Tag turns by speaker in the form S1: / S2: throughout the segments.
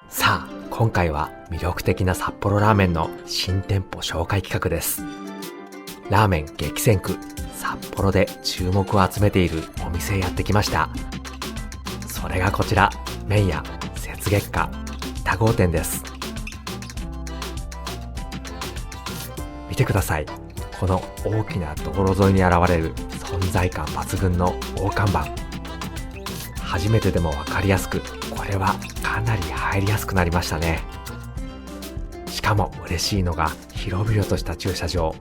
S1: さあ、今回は魅力的な札幌ラーメンの新店舗紹介企画です。ラーメン激戦区、札幌で注目を集めているお店へやってきました。それがこちら、麺屋雪月花北郷店です。見てください。この大きな道路沿いに現れる存在感抜群の大看板。初めてでも分かりやすく、これはかなり入りやすくなりましたね。しかも嬉しいのが広々とした駐車場。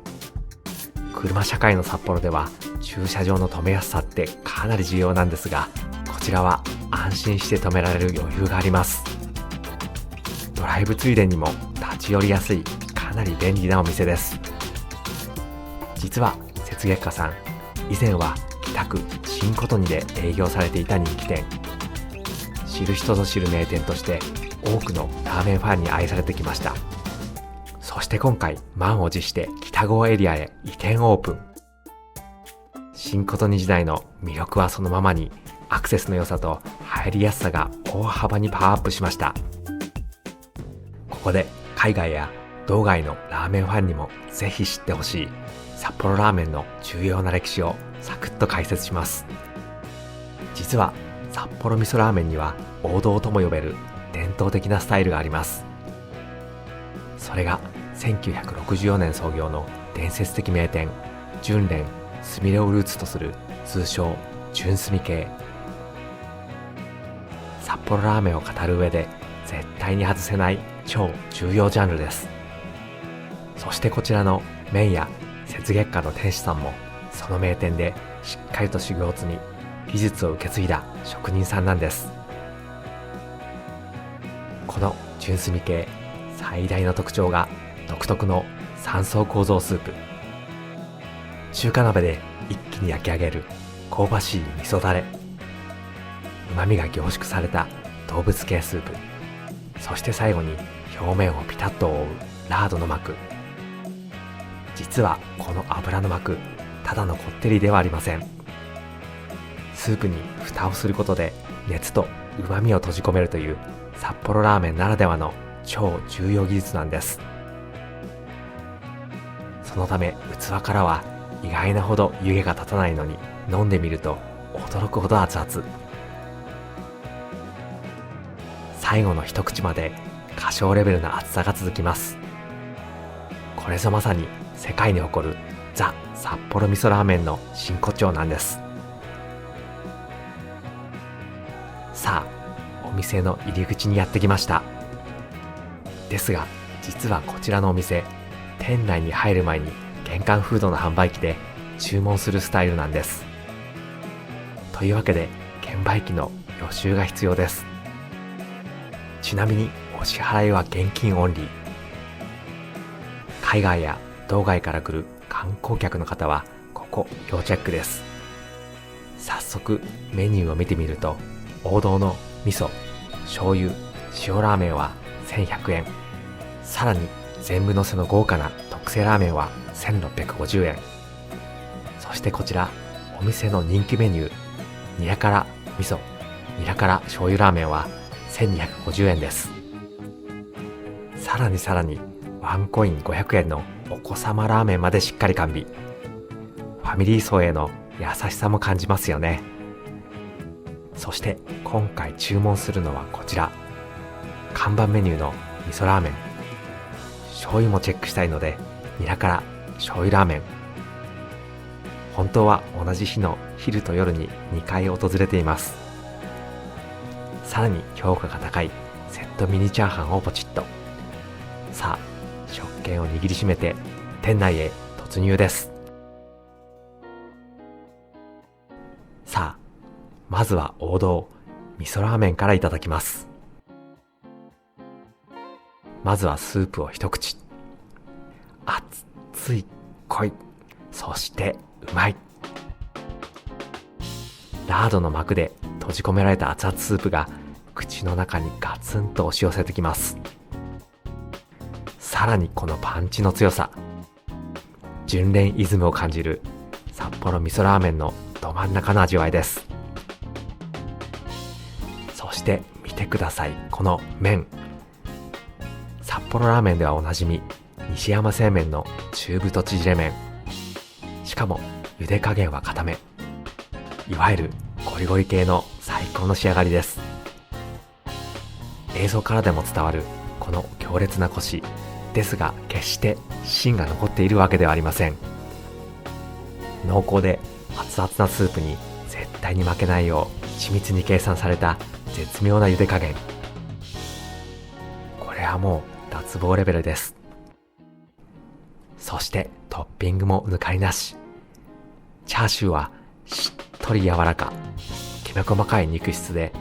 S1: 車社会の札幌では駐車場の止めやすさってかなり重要なんですが、こちらは安心して止められる余裕があります。ドライブついでにも立ち寄りやすい、かなり便利なお店です。実は雪月花さん、以前は北区新琴似で営業されていた人気店。知る人ぞ知る名店として多くのラーメンファンに愛されてきました。そして今回、満を持して北郷エリアへ移転オープン。新琴似時代の魅力はそのままに、アクセスの良さと入りやすさが大幅にパワーアップしました。ここで海外や道外のラーメンファンにもぜひ知ってほしい札幌ラーメンの重要な歴史をサクッと解説します。実は札幌味噌ラーメンには王道とも呼べる伝統的なスタイルがあります。それが1964年創業の伝説的名店、純連すみれをルーツとする通称純すみ系。札幌ラーメンを語る上で絶対に外せない超重要ジャンルです。そしてこちらの麺屋雪月花の店主さんも、その名店でしっかりと修行を積み、技術を受け継いだ職人さんなんです。この純すみ系、最大の特徴が独特の3層構造スープ。中華鍋で一気に焼き上げる香ばしい味噌だれ、旨味が凝縮された動物系スープ、そして最後に表面をピタッと覆うラードの膜。実はこの油の膜、ただのこってりではありません。スープに蓋をすることで熱と旨味を閉じ込めるという札幌ラーメンならではの超重要技術なんです。そのため器からは意外なほど湯気が立たないのに、飲んでみると驚くほど熱々。最後の一口まで歌唱レベルの熱さが続きます。これぞまさに世界に誇るザ・札幌味噌ラーメンの真骨頂なんです。さあ、お店の入り口にやってきました。ですが、実はこちらのお店、店内に入る前に玄関フードの販売機で注文するスタイルなんです。というわけで、券売機の予習が必要です。ちなみにお支払いは現金オンリー。海外や道外から来る観光客の方はここ要チェックです。早速メニューを見てみると、王道の味噌、醤油、塩ラーメンは1100円。さらに全部のせの豪華な特製ラーメンは1650円。そしてこちら、お店の人気メニュー、ニラ辛味噌、ニラ辛醤油ラーメンは1250円です。さらにワンコイン500円のお子様ラーメンまでしっかり完備。ファミリー層への優しさも感じますよね。そして今回注文するのはこちら、看板メニューの味噌ラーメン。醤油もチェックしたいので、ニラ辛醤油ラーメン。本当は同じ日の昼と夜に2回訪れています。さらに評価が高いセットミニチャーハンをポチッと。さあ、食券を握りしめて店内へ突入です。さあ、まずは王道味噌ラーメンからいただきます。まずはスープを一口。熱い、濃い、そしてうまい。ラードの膜で閉じ込められた熱々スープが口の中にガツンと押し寄せてきます。さらにこのパンチの強さ、純連イズムを感じる札幌味噌ラーメンのど真ん中の味わいです。そして見てください、この麺。札幌ラーメンではおなじみ西山製麺の中太縮れ麺。しかも茹で加減は固め、いわゆるゴリゴリ系の最高の仕上がりです。映像からでも伝わるこの強烈なコシですが、決して芯が残っているわけではありません。濃厚で熱々なスープに絶対に負けないよう緻密に計算された絶妙な茹で加減。これはもう脱帽レベルです。そしてトッピングも抜かりなし。チャーシューはしっとり柔らか、きめ細かい肉質で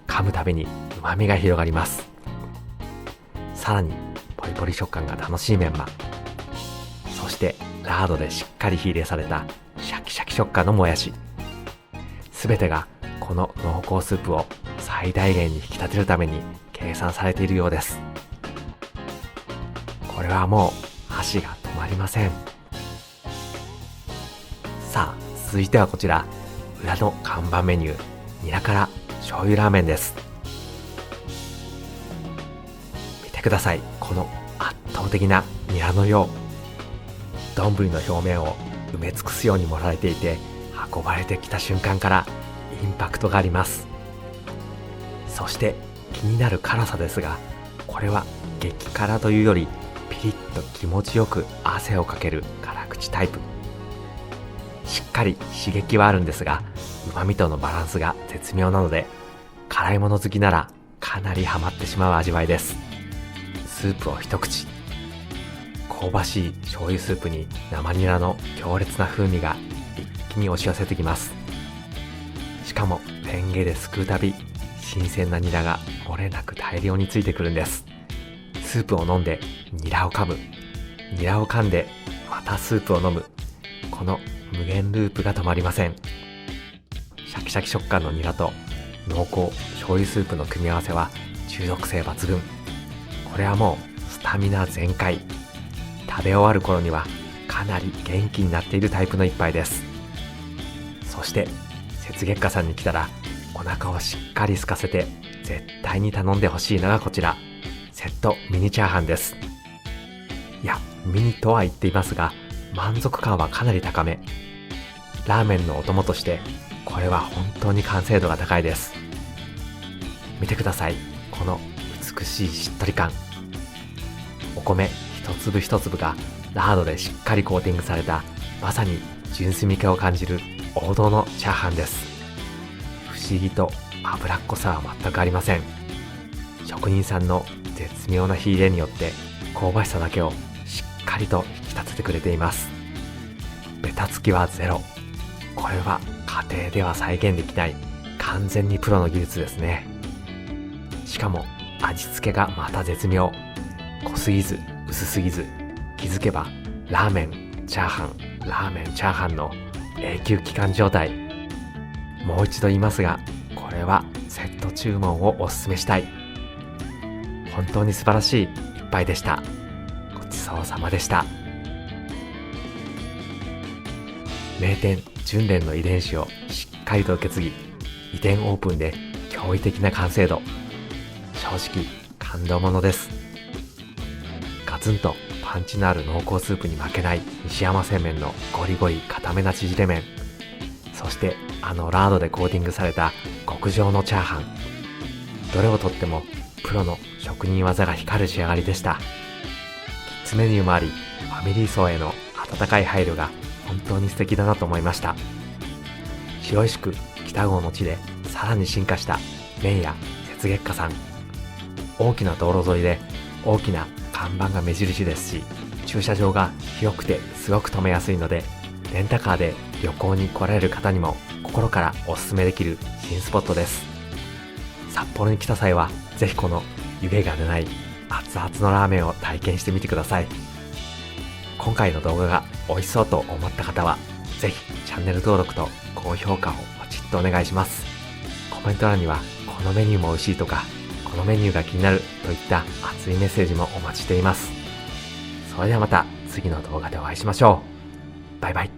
S1: 噛むたびに旨味が広がります。さらにポリポリ食感が楽しいメンマ、そしてラードでしっかり火入れされたシャキシャキ食感のもやし、すべてがこの濃厚スープを最大限に引き立てるために計算されているようです。これはもう箸が止まりません。さあ、続いてはこちら裏の看板メニュー、ニラから醤油ラーメンです。見てください、この圧倒的なニラの量。丼の表面を埋め尽くすように盛られていて、運ばれてきた瞬間からインパクトがあります。そして気になる辛さですが、これは激辛というよりピリッと気持ちよく汗をかける辛口タイプ。しっかり刺激はあるんですが、旨味とのバランスが絶妙なので、辛いもの好きならかなりハマってしまう味わいです。スープを一口、香ばしい醤油スープに生ニラの強烈な風味が一気に押し寄せてきます。しかもレンゲですくうたび、新鮮なニラが漏れなく大量についてくるんです。スープを飲んでニラを噛む、ニラを噛んでまたスープを飲む、この無限ループが止まりません。シャキシャキ食感のニラと濃厚醤油スープの組み合わせは中毒性抜群。これはもうスタミナ全開。食べ終わる頃にはかなり元気になっているタイプの一杯です。そして雪月花さんに来たらお腹をしっかり空かせて絶対に頼んでほしいのがこちら、セットミニチャーハンです。いや、ミニとは言っていますが、満足感はかなり高め。ラーメンのお供としてこれは本当に完成度が高いです。見てください、この美しいしっとり感。お米一粒一粒がラードでしっかりコーティングされた、まさに純粋味を感じる王道のチャーハンです。不思議と脂っこさは全くありません。職人さんの絶妙な火入れによって香ばしさだけをしっかりと引き立ててくれています。ベタつきはゼロ。これは家庭では再現できない完全にプロの技術ですね。しかも味付けがまた絶妙。濃すぎず薄すぎず、気づけばラーメンチャーハンラーメンチャーハンの永久期間状態。もう一度言いますが、これはセット注文をおすすめしたい。本当に素晴らしい一杯でした。ごちそうさまでした。名店純連の遺伝子をしっかりと受け継ぎ、移転オープンで驚異的な完成度。正直感動ものです。ガツンとパンチのある濃厚スープに負けない西山製麺のゴリゴリ固めな縮れ麺、そしてラードでコーティングされた極上のチャーハン。どれをとってもプロの職人技が光る仕上がりでした。キッズメニューもあり、ファミリー層への温かい配慮が本当に素敵だなと思いました。白石区北郷の地でさらに進化した麺屋雪月花さん。大きな道路沿いで大きな看板が目印ですし、駐車場が広くてすごく止めやすいので、レンタカーで旅行に来られる方にも心からおすすめできる新スポットです。札幌に来た際はぜひこの湯気が出ない熱々のラーメンを体験してみてください。今回の動画が美味しそうと思った方はぜひチャンネル登録と高評価をポチッとお願いします。コメント欄にはこのメニューも美味しいとか、このメニューが気になるといった熱いメッセージもお待ちしています。それではまた次の動画でお会いしましょう。バイバイ。